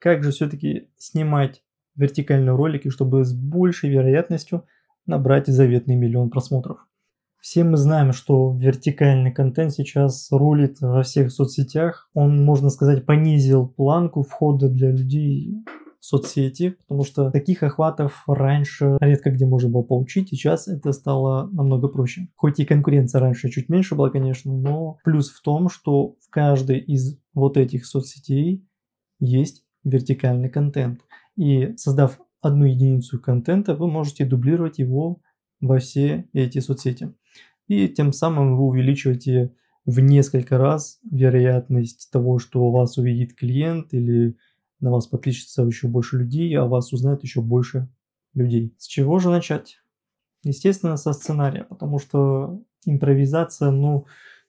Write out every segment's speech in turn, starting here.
как же все-таки снимать вертикальные ролики, чтобы с большей вероятностью набрать заветный 1 000 000 просмотров. Все мы знаем, что вертикальный контент сейчас рулит во всех соцсетях. Он, можно сказать, понизил планку входа для людей в соцсети, потому что таких охватов раньше редко где можно было получить. Сейчас это стало намного проще. Хоть и конкуренция раньше чуть меньше была, конечно, но плюс в том, что в каждой из вот этих соцсетей есть вертикальный контент. И создав одну единицу контента, вы можете дублировать его во все эти соцсети. И тем самым вы увеличиваете в несколько раз вероятность того, что вас увидит клиент или на вас подпишется еще больше людей, а вас узнает еще больше людей. С чего же начать? Естественно, со сценария, потому что импровизация,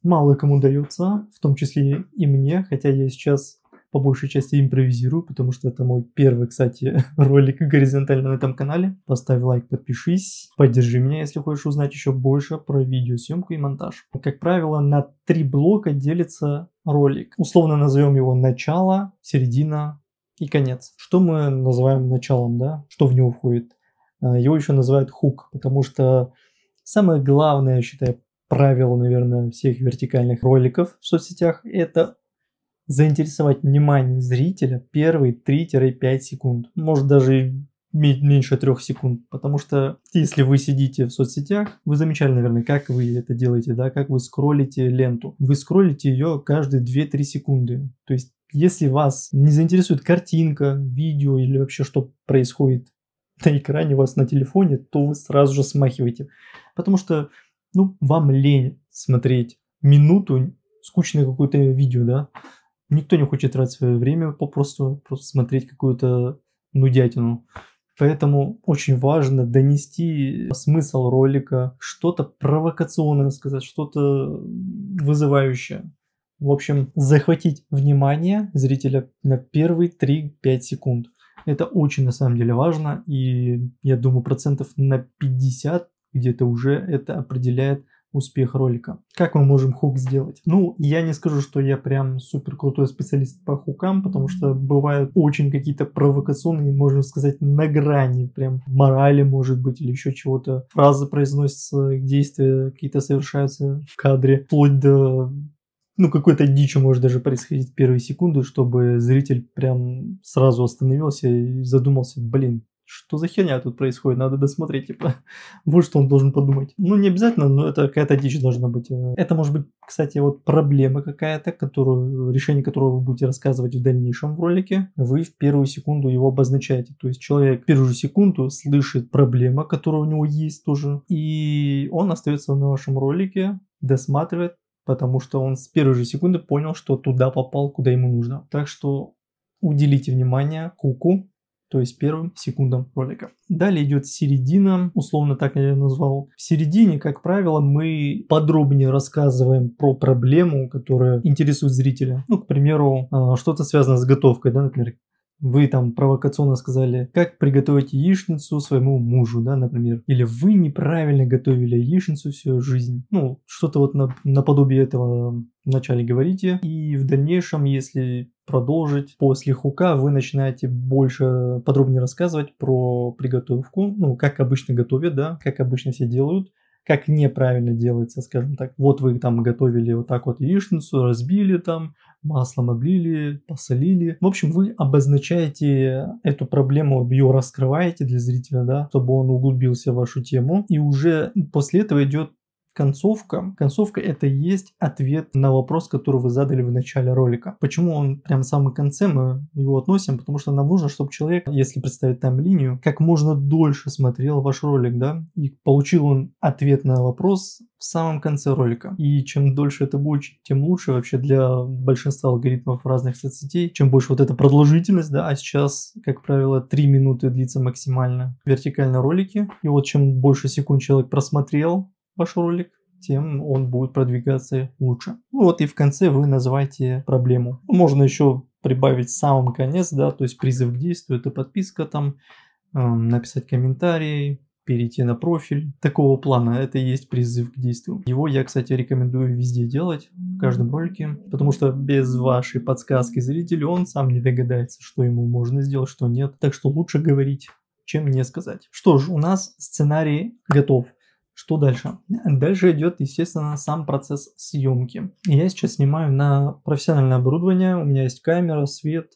мало кому дается, в том числе и мне, хотя я сейчас по большей части импровизирую, потому что это мой первый, кстати, ролик горизонтально на этом канале. Поставь лайк, подпишись, поддержи меня, если хочешь узнать еще больше про видеосъемку и монтаж. Как правило, на 3 блока делится ролик. Условно назовем его начало, середина и конец. Что мы называем началом, да? Что в него входит? Его еще называют хук, потому что самое главное, я считаю, правило, наверное, всех вертикальных роликов в соцсетях – это заинтересовать внимание зрителя первые 3-5 секунд. Может даже меньше 3 секунд. Потому что если вы сидите в соцсетях, вы замечали, наверное, как вы это делаете, да, как вы скроллите ленту. Вы скроллите ее каждые 2-3 секунды. То есть, если вас не заинтересует картинка, видео или вообще что происходит на экране у вас на телефоне, то вы сразу же смахиваете. Потому что, вам лень смотреть минуту скучное какое-то видео, да. Никто не хочет тратить свое время просто смотреть какую-то нудятину. Поэтому очень важно донести смысл ролика, что-то провокационное сказать, что-то вызывающее. В общем, захватить внимание зрителя на первые 3-5 секунд. Это очень на самом деле важно, и я думаю, процентов на 50 где-то уже это определяет успех ролика. Как мы можем хук сделать? Я не скажу, что я прям супер крутой специалист по хукам, потому что бывают очень какие-то провокационные, можно сказать, на грани, прям морали, может быть, или еще чего-то. Фразы произносятся, действия какие-то совершаются в кадре, вплоть до какой-то дичь может даже происходить в первые секунды, чтобы зритель прям сразу остановился и задумался, что за херня тут происходит, надо досмотреть, вот что он должен подумать. Не обязательно, но это какая-то дичь должна быть. Это может быть, кстати, проблема какая-то, решение которого вы будете рассказывать в дальнейшем в ролике. Вы в первую секунду его обозначаете. То есть человек в первую секунду слышит проблему, которая у него есть тоже, и он остается на вашем ролике, досматривает, потому что он с первой же секунды понял, что туда попал, куда ему нужно. Так что уделите внимание хуку, то есть первым секундам ролика. Далее идет середина, условно так я ее назвал. В середине, как правило, мы подробнее рассказываем про проблему, которая интересует зрителя. К примеру, что-то связано с готовкой, да, например. Вы там провокационно сказали, как приготовить яичницу своему мужу, да, например. Или вы неправильно готовили яичницу всю жизнь. Что-то наподобие этого вначале говорите. И в дальнейшем, если продолжить, после хука вы начинаете больше подробнее рассказывать про приготовку. Как обычно готовят, да, как обычно все делают. Как неправильно делается, скажем так. Вот вы там готовили вот так вот яичницу, разбили там, маслом облили, посолили. В общем, вы обозначаете эту проблему, ее раскрываете для зрителя, да, чтобы он углубился в вашу тему. И уже после этого идет концовка. Концовка — это и есть ответ на вопрос, который вы задали в начале ролика. Почему он прям в самом конце мы его относим? Потому что нам нужно, чтобы человек, если представить тайм-линию, как можно дольше смотрел ваш ролик, да, и получил он ответ на вопрос в самом конце ролика. И чем дольше это будет, тем лучше вообще для большинства алгоритмов разных соцсетей. Чем больше вот эта продолжительность, да, а сейчас, как правило, 3 минуты длится максимально вертикальные ролики. И вот чем больше секунд человек просмотрел ваш ролик, тем он будет продвигаться лучше. И в конце вы называете проблему. Можно еще прибавить в самом конец, да, то есть призыв к действию, это подписка там, написать комментарий, перейти на профиль. Такого плана, это и есть призыв к действию. Его я, кстати, рекомендую везде делать, в каждом ролике, потому что без вашей подсказки зрителю он сам не догадается, что ему можно сделать, что нет. Так что лучше говорить, чем не сказать. Что ж, у нас сценарий готов. Что дальше? Дальше идет, естественно, сам процесс съемки. Я сейчас снимаю на профессиональное оборудование. У меня есть камера, свет,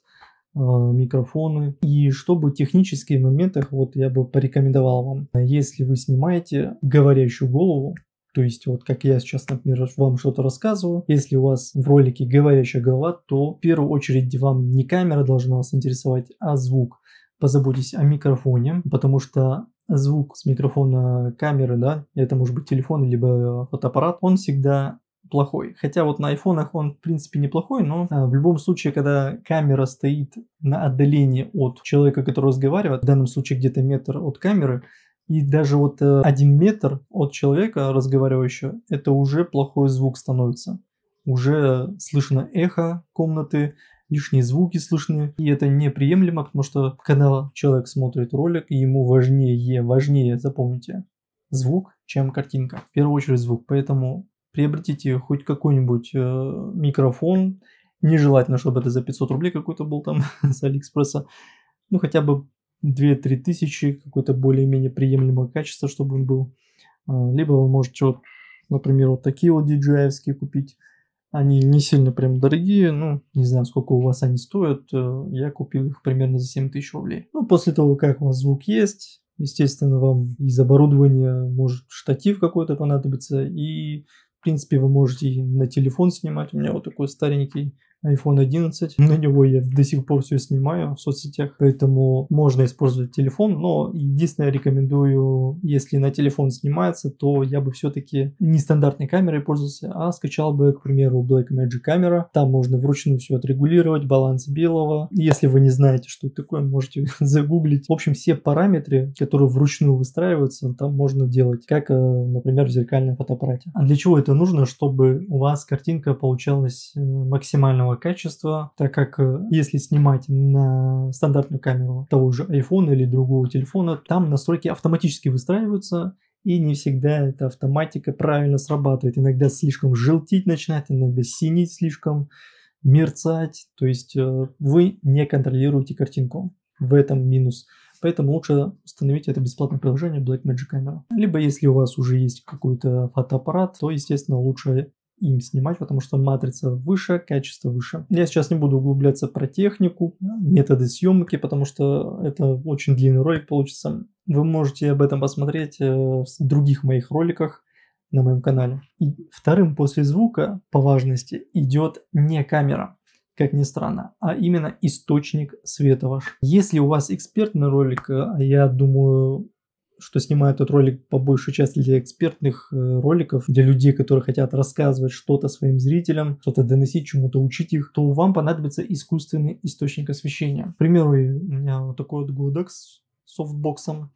микрофоны. И чтобы в технических моментах, вот я бы порекомендовал вам, если вы снимаете говорящую голову, то есть вот как я сейчас, например, вам что-то рассказываю, если у вас в ролике говорящая голова, то в первую очередь вам не камера должна вас интересовать, а звук. Позаботьтесь о микрофоне, потому что звук с микрофона камеры, да, это может быть телефон либо фотоаппарат, он всегда плохой. Хотя вот на айфонах он в принципе неплохой, но в любом случае, когда камера стоит на отдалении от человека, который разговаривает, в данном случае где-то метр от камеры, и даже вот 1 метр от человека разговаривающего, это уже плохой звук становится. Уже слышно эхо комнаты, лишние звуки слышны, и это неприемлемо, потому что когда человек смотрит ролик, ему важнее, запомните, звук, чем картинка. В первую очередь звук, поэтому приобретите хоть какой-нибудь микрофон, нежелательно, чтобы это за 500 рублей какой-то был там с Алиэкспресса, ну хотя бы 2-3 тысячи, какое-то более-менее приемлемое качество, чтобы он был. Либо вы можете, вот, например, вот такие вот DJI-овские купить. Они не сильно прям дорогие, ну, не знаю, сколько у вас они стоят. Я купил их примерно за 7000 рублей. Ну, после того, как у вас звук есть, естественно, вам из оборудования может штатив какой-то понадобится. И, в принципе, вы можете и на телефон снимать. У меня вот такой старенький iPhone 11. На него я до сих пор все снимаю в соцсетях, поэтому можно использовать телефон, но единственное рекомендую, если на телефон снимается, то я бы все-таки не стандартной камерой пользовался, а скачал бы, к примеру, Blackmagic камера. Там можно вручную все отрегулировать, баланс белого. Если вы не знаете, что это такое, можете загуглить. В общем, все параметры, которые вручную выстраиваются, там можно делать, как, например, в зеркальном фотоаппарате. А для чего это нужно? Чтобы у вас картинка получалась максимального качества, так как если снимать на стандартную камеру того же iPhone или другого телефона, там настройки автоматически выстраиваются, и не всегда эта автоматика правильно срабатывает. Иногда слишком желтить начинает, иногда синить слишком, мерцать. То есть вы не контролируете картинку. В этом минус. Поэтому лучше установить это бесплатное приложение Blackmagic Camera. Либо если у вас уже есть какой-то фотоаппарат, то, естественно, лучше им снимать, потому что матрица выше, качество выше. Я сейчас не буду углубляться про технику, методы съемки, потому что это очень длинный ролик получится. Вы можете об этом посмотреть в других моих роликах на моем канале. И вторым после звука по важности идет не камера, как ни странно, а именно источник света ваш. Если у вас экспертный ролик, я думаю, что снимаю этот ролик по большей части для экспертных роликов, для людей, которые хотят рассказывать что-то своим зрителям, что-то доносить, чему-то учить их, то вам понадобится искусственный источник освещения. К примеру, у меня вот такой вот Godox с софтбоксом.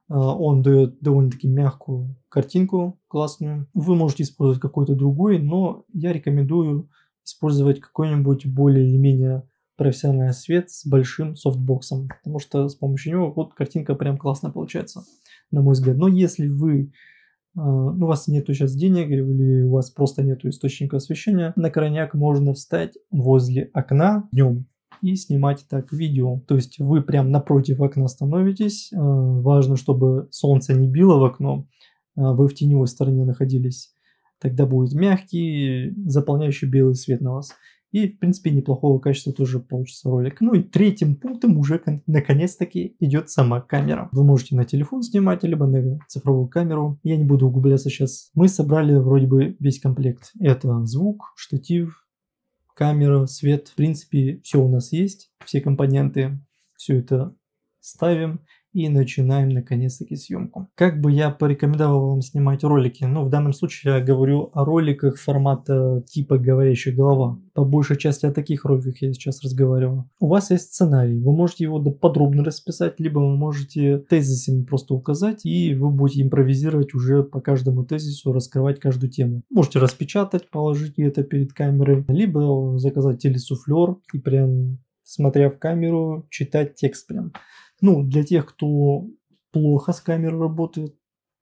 Он дает довольно-таки мягкую картинку, классную. Вы можете использовать какой-то другой, но я рекомендую использовать какой-нибудь более или менее профессиональный свет с большим софтбоксом, потому что с помощью него вот картинка прям классная получается, на мой взгляд. Но если вы, у вас нету сейчас денег или у вас просто нету источника освещения, на крайняк можно встать возле окна днем и снимать так видео. То есть вы прям напротив окна становитесь, важно, чтобы солнце не било в окно, вы в теневой стороне находились. Тогда будет мягкий, заполняющий белый свет на вас. И, в принципе, неплохого качества тоже получится ролик. Ну и третьим пунктом уже наконец-таки идет сама камера. Вы можете на телефон снимать, либо на цифровую камеру. Я не буду углубляться сейчас. Мы собрали вроде бы весь комплект. Это звук, штатив, камера, свет. В принципе, все у нас есть. Все компоненты. Все это ставим. И начинаем наконец-таки съемку. Как бы я порекомендовал вам снимать ролики? Ну, в данном случае я говорю о роликах формата типа говорящая голова. По большей части о таких роликах я сейчас разговариваю. У вас есть сценарий, вы можете его подробно расписать, либо вы можете тезисами просто указать, и вы будете импровизировать уже по каждому тезису, раскрывать каждую тему. Можете распечатать, положить это перед камерой, либо заказать телесуфлер и прям, смотря в камеру, читать текст прям. Ну, для тех, кто плохо с камерой работает,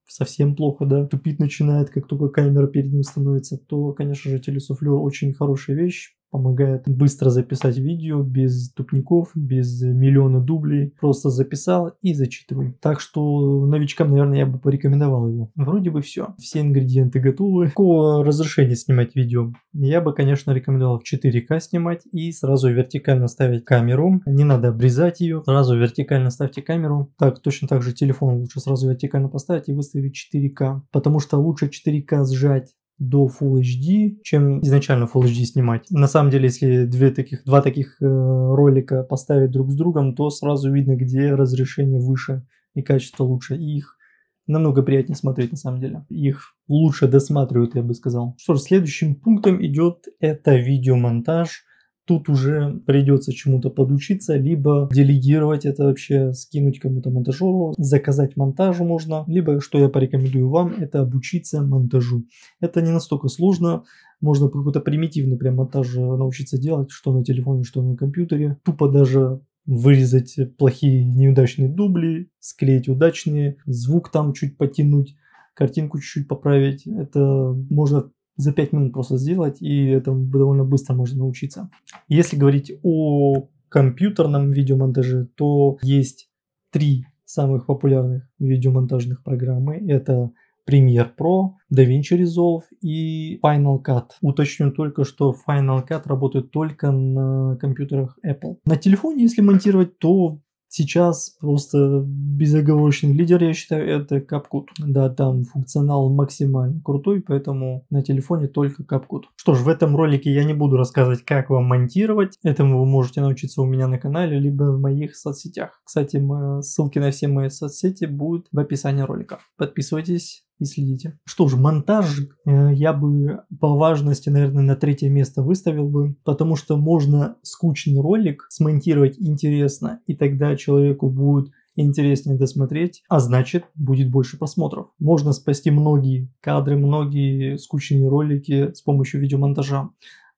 совсем плохо, да, тупить начинает, как только камера перед ним становится, то, конечно же, телесуфлер очень хорошая вещь, помогает быстро записать видео без тупников, без миллиона дублей. Просто записал и зачитывай. Так что новичкам, наверное, я бы порекомендовал его. Вроде бы все. Все ингредиенты готовы. Какого разрешения снимать видео? Я бы, конечно, рекомендовал в 4К снимать и сразу вертикально ставить камеру. Не надо обрезать ее. Сразу вертикально ставьте камеру. Так, точно так же телефон лучше сразу вертикально поставить и выставить 4К. Потому что лучше 4К сжать до Full HD, чем изначально Full HD снимать. На самом деле, если два таких ролика поставить друг с другом, то сразу видно, где разрешение выше и качество лучше. И их намного приятнее смотреть на самом деле. Их лучше досматривают, я бы сказал. Что ж, следующим пунктом идет это видеомонтаж. Тут уже придется чему-то подучиться, либо делегировать это вообще, скинуть кому-то монтажеру, заказать монтажу можно, либо, что я порекомендую вам, это обучиться монтажу. Это не настолько сложно, можно какой-то примитивный прям монтаж научиться делать, что на телефоне, что на компьютере. Тупо даже вырезать плохие неудачные дубли, склеить удачные, звук там чуть потянуть, картинку чуть-чуть поправить. Это можно за 5 минут просто сделать, и этому довольно быстро можно научиться. Если говорить о компьютерном видеомонтаже, то есть 3 самых популярных видеомонтажных программы. Это Premiere Pro, DaVinci Resolve и Final Cut. Уточню только, что Final Cut работает только на компьютерах Apple. На телефоне, если монтировать, то сейчас просто безоговорочный лидер, я считаю, это CapCut. Да, там функционал максимально крутой, поэтому на телефоне только CapCut. Что ж, в этом ролике я не буду рассказывать, как вам монтировать. Этому вы можете научиться у меня на канале, либо в моих соцсетях. Кстати, ссылки на все мои соцсети будут в описании ролика. Подписывайтесь и следите. Что ж, монтаж я бы по важности, наверное, на 3-е место выставил бы, потому что можно скучный ролик смонтировать интересно, и тогда человеку будет интереснее досмотреть, а значит будет больше просмотров. Можно спасти многие кадры, многие скучные ролики с помощью видеомонтажа,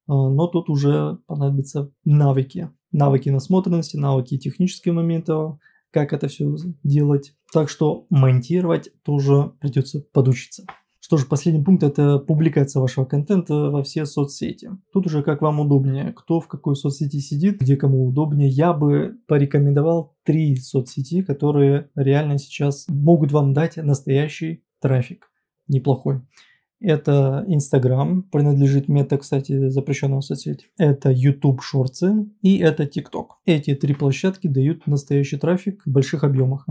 но тут уже понадобятся навыки. Навыки насмотренности, навыки технических моментов, как это все делать. Так что монтировать тоже придется подучиться. Что же, последний пункт — это публикация вашего контента во все соцсети. Тут уже как вам удобнее, кто в какой соцсети сидит, где кому удобнее. Я бы порекомендовал 3 соцсети, которые реально сейчас могут вам дать настоящий трафик, неплохой. Это Instagram, принадлежит Мета, кстати, запрещенная соцсеть. Это YouTube Shorts и это TikTok. Эти 3 площадки дают настоящий трафик в больших объемах.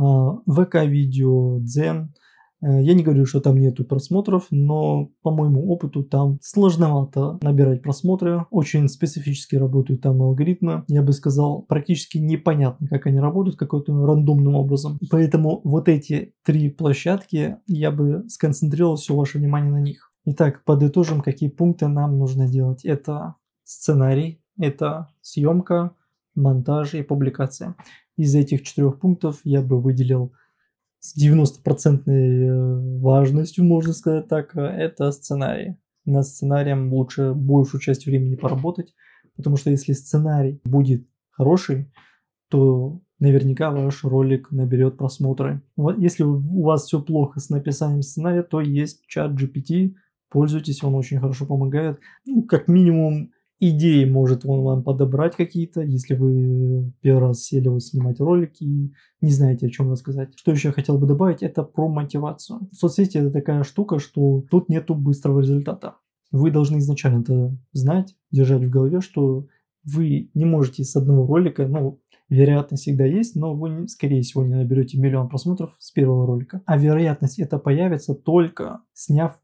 ВК-видео, Дзен. Я не говорю, что там нету просмотров, но по моему опыту там сложновато набирать просмотры. Очень специфически работают там алгоритмы. Я бы сказал, практически непонятно, как они работают, каким-то рандомным образом. Поэтому вот эти 3 площадки, я бы сконцентрировал все ваше внимание на них. Итак, подытожим, какие пункты нам нужно делать. Это сценарий, это съемка, монтаж и публикация. Из этих 4 пунктов я бы выделил с 90% важностью, можно сказать так, это сценарий. Над сценарием лучше большую часть времени поработать, потому что если сценарий будет хороший, то наверняка ваш ролик наберет просмотры. Вот если у вас все плохо с написанием сценария, то есть чат GPT, пользуйтесь, он очень хорошо помогает. Ну, как минимум, идеи может он вам подобрать какие-то, если вы первый раз сели снимать ролики и не знаете, о чем рассказать. Что еще я хотел бы добавить, это про мотивацию. Соцсети — это такая штука, что тут нету быстрого результата. Вы должны изначально это знать, держать в голове, что вы не можете с одного ролика, ну, вероятность всегда есть, но вы, скорее всего, не наберете 1 000 000 просмотров с первого ролика. А вероятность это появится только сняв,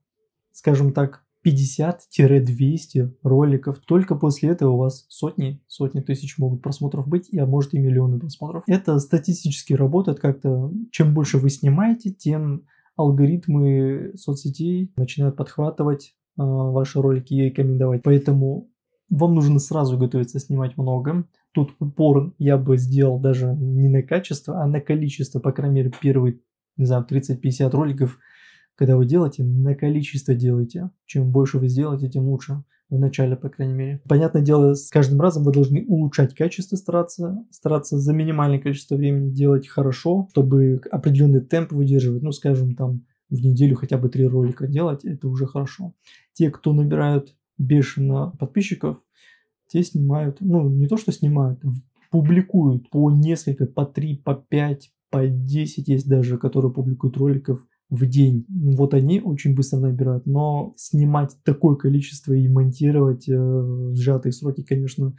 скажем так, 50-200 роликов. Только после этого у вас сотни тысяч могут просмотров быть, а может и миллионы просмотров. Это статистически работает как-то. Чем больше вы снимаете, тем алгоритмы соцсетей начинают подхватывать ваши ролики и рекомендовать. Поэтому вам нужно сразу готовиться снимать много. Тут упор я бы сделал даже не на качество, а на количество. По крайней мере, первые, не знаю, 30-50 роликов, когда вы делаете, на количество делайте. Чем больше вы сделаете, тем лучше. В начале, по крайней мере. Понятное дело, с каждым разом вы должны улучшать качество, стараться за минимальное количество времени делать хорошо, чтобы определенный темп выдерживать. Ну, скажем, там в неделю хотя бы 3 ролика делать, это уже хорошо. Те, кто набирают бешено подписчиков, те снимают, ну, не то что снимают, публикуют по несколько, по 3, по 5, по 10 есть даже, которые публикуют роликов в день. Вот они очень быстро набирают, но снимать такое количество и монтировать в сжатые сроки, конечно,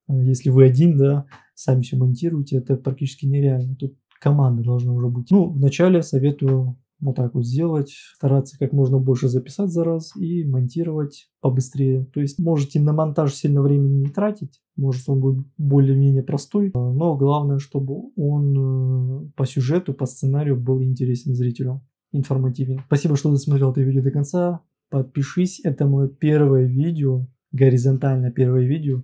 если вы один, да, сами все монтируете, это практически нереально. Тут команда должна уже быть. Ну, вначале советую вот так вот сделать, стараться как можно больше записать за раз и монтировать побыстрее. То есть можете на монтаж сильно времени не тратить, может он будет более-менее простой, но главное, чтобы он по сюжету, по сценарию был интересен зрителю, информативен. Спасибо, что досмотрел это видео до конца. Подпишись, это мое первое видео, горизонтально первое видео.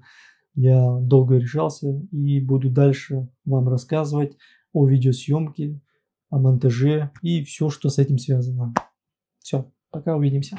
Я долго решался и буду дальше вам рассказывать о видеосъемке, о монтаже и все, что с этим связано. Все, пока, увидимся.